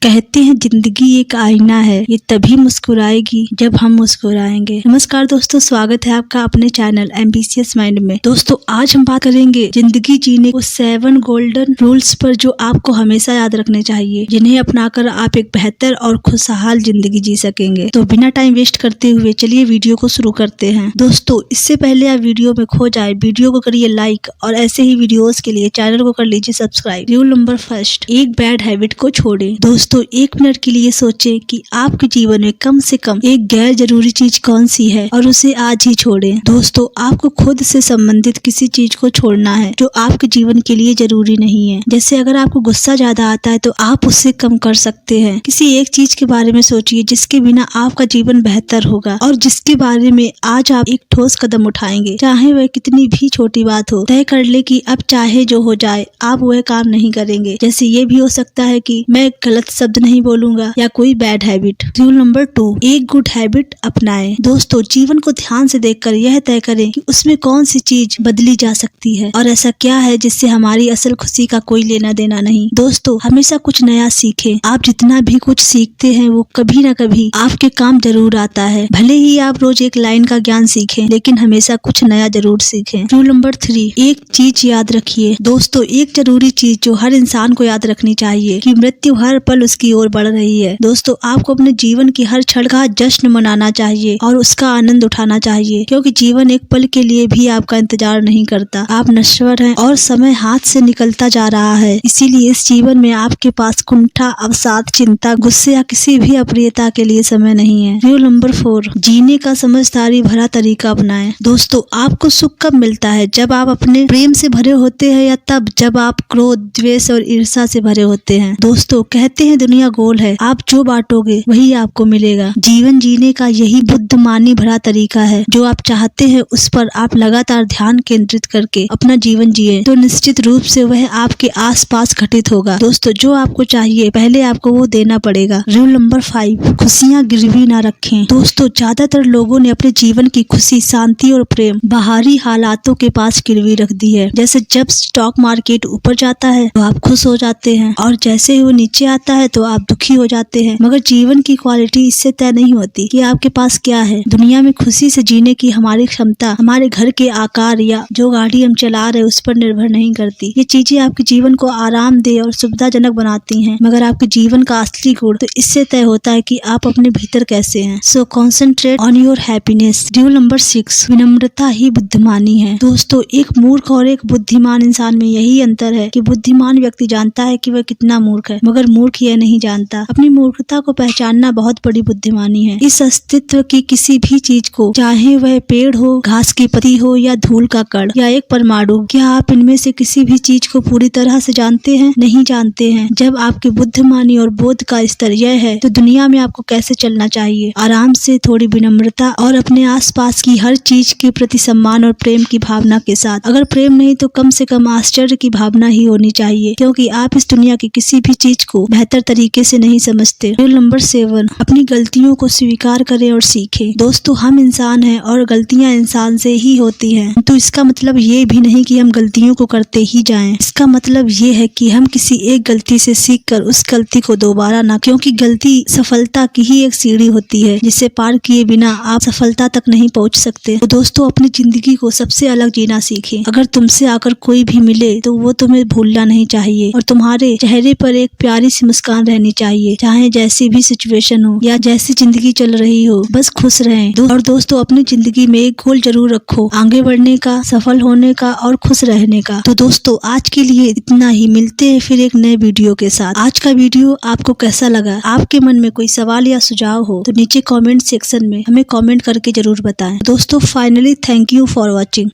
कहते हैं जिंदगी एक आईना है, ये तभी मुस्कुराएगी जब हम मुस्कुराएंगे। नमस्कार दोस्तों, स्वागत है आपका अपने चैनल एम्बिशियस माइंड में। दोस्तों आज हम बात करेंगे जिंदगी जीने को 7 गोल्डन रूल्स पर जो आपको हमेशा याद रखने चाहिए, जिन्हें अपनाकर आप एक बेहतर और खुशहाल जिंदगी जी सकेंगे। तो बिना टाइम वेस्ट करते हुए चलिए वीडियो को शुरू करते हैं। दोस्तों इससे पहले आप वीडियो में खो जाए, वीडियो को करिए लाइक और ऐसे ही वीडियोस के लिए चैनल को कर लीजिए सब्सक्राइब। रूल नंबर फर्स्ट, एक बैड हैबिट को छोड़े। दोस्तों 1 मिनट के लिए सोचें कि आपके जीवन में कम से कम एक गैर जरूरी चीज कौन सी है और उसे आज ही छोड़ें। दोस्तों आपको खुद से संबंधित किसी चीज को छोड़ना है जो आपके जीवन के लिए जरूरी नहीं है। जैसे अगर आपको गुस्सा ज्यादा आता है तो आप उससे कम कर सकते हैं। किसी एक चीज के बारे में सोचिए जिसके बिना आपका जीवन बेहतर होगा और जिसके बारे में आज आप एक ठोस कदम उठाएंगे, चाहे वह कितनी भी छोटी बात हो। तय कर ले कि अब चाहे जो हो जाए आप वह काम नहीं करेंगे। जैसे ये भी हो सकता है कि मैं गलत शब्द नहीं बोलूंगा या कोई बैड हैबिट। रूल नंबर 2, एक गुड हैबिट अपनाएं। दोस्तों जीवन को ध्यान से देखकर यह तय करें कि उसमें कौन सी चीज बदली जा सकती है और ऐसा क्या है जिससे हमारी असल खुशी का कोई लेना देना नहीं। दोस्तों हमेशा कुछ नया सीखें। आप जितना भी कुछ सीखते हैं वो कभी ना कभी आपके काम जरूर आता है। भले ही आप रोज एक लाइन का ज्ञान सीखें, लेकिन हमेशा कुछ नया जरूर सीखें। रूल नंबर 3, एक चीज याद रखिए। दोस्तों एक जरूरी चीज जो हर इंसान को याद रखनी चाहिए कि मृत्यु हर पल उसकी ओर बढ़ रही है। दोस्तों आपको अपने जीवन की हर क्षण का जश्न मनाना चाहिए और उसका आनंद उठाना चाहिए, क्योंकि जीवन एक पल के लिए भी आपका इंतजार नहीं करता। आप नश्वर हैं और समय हाथ से निकलता जा रहा है। इसीलिए इस जीवन में आपके पास कुंठा, अवसाद, चिंता, गुस्से या किसी भी अप्रियता के लिए समय नहीं है। रूल नंबर 4, जीने का समझदारी भरा तरीका अपनाएं। दोस्तों आपको सुख कब मिलता है? जब आप अपने प्रेम से भरे होते हैं या तब जब आप क्रोध, द्वेष और ईर्ष्या से भरे होते हैं? दोस्तों कहते हैं दुनिया गोल है, आप जो बांटोगे वही आपको मिलेगा। जीवन जीने का यही बुद्धिमानी भरा तरीका है। जो आप चाहते हैं उस पर आप लगातार ध्यान केंद्रित करके अपना जीवन जिए तो निश्चित रूप से वह आपके आसपास घटित होगा। दोस्तों जो आपको चाहिए पहले आपको वो देना पड़ेगा। रूल नंबर 5, खुशियाँ गिरवी ना रखें। दोस्तों ज्यादातर लोगों ने अपने जीवन की खुशी, शांति और प्रेम बाहरी हालातों के पास गिरवी रख दी है। जैसे जब स्टॉक मार्केट ऊपर जाता है तो आप खुश हो जाते हैं और जैसे ही वो नीचे आता है तो आप दुखी हो जाते हैं। मगर जीवन की क्वालिटी इससे तय नहीं होती कि आपके पास क्या है। दुनिया में खुशी से जीने की हमारी क्षमता हमारे घर के आकार या जो गाड़ी हम चला रहे उस पर निर्भर नहीं करती। ये चीजें आपके जीवन को आरामदेह और सुविधाजनक बनाती हैं, मगर आपके जीवन का असली गुण तो इससे तय होता है कि आप अपने भीतर कैसे हैं। So concentrate on your happiness. Rule number 6, विनम्रता ही बुद्धिमानी है। दोस्तों एक मूर्ख और एक बुद्धिमान इंसान में यही अंतर है कि बुद्धिमान व्यक्ति जानता है कि वह कितना मूर्ख है, मगर मूर्ख यह नहीं जानता। अपनी मूर्खता को पहचानना बहुत बड़ी बुद्धिमानी है। इस अस्तित्व की किसी भी चीज को, चाहे वह पेड़ हो, घास की पत्ती हो या धूल का कण या एक परमाणु, क्या आप इनमें से किसी भी चीज को पूरी तरह से जानते हैं? नहीं जानते हैं। जब आपकी बुद्धिमानी और बोध का स्तर यह है तो दुनिया में आपको कैसे चलना चाहिए? आराम से, थोड़ी विनम्रता और अपने आसपास की हर चीज के प्रति सम्मान और प्रेम की भावना के साथ। अगर प्रेम नहीं तो कम से कम आश्चर्य की भावना ही होनी चाहिए, क्योंकि आप इस दुनिया की किसी भी चीज को बेहतर तरीके से नहीं समझते। रूल नंबर 7, अपनी गलतियों को स्वीकार करें और सीखें। दोस्तों हम इंसान हैं और गलतियां इंसान से ही होती हैं, तो इसका मतलब ये भी नहीं कि हम गलतियों को करते ही जाएं। इसका मतलब ये है कि हम किसी एक गलती से सीखकर उस गलती को दोबारा ना, क्योंकि गलती सफलता की ही एक सीढ़ी होती है जिसे पार किए बिना आप सफलता तक नहीं पहुंच सकते। तो दोस्तों अपनी जिंदगी को सबसे अलग जीना सीखें। अगर तुमसे आकर कोई भी मिले तो वो तुम्हें भूलना नहीं चाहिए और तुम्हारे चेहरे पर एक प्यारी सी मुस्कान रहनी चाहिए, चाहे जैसी भी सिचुएशन हो या जैसी जिंदगी चल रही हो, बस खुश रहें। और दोस्तों अपनी जिंदगी में एक गोल जरूर रखो, आगे बढ़ने का, सफल होने का और खुश रहने का। तो दोस्तों आज के लिए इतना ही। मिलते हैं फिर एक नए वीडियो के साथ। आज का वीडियो आपको कैसा लगा? आपके मन में कोई सवाल या सुझाव हो तो नीचे कमेंट सेक्शन में हमें कमेंट करके जरूर बताएं। दोस्तों finally thank you for watching.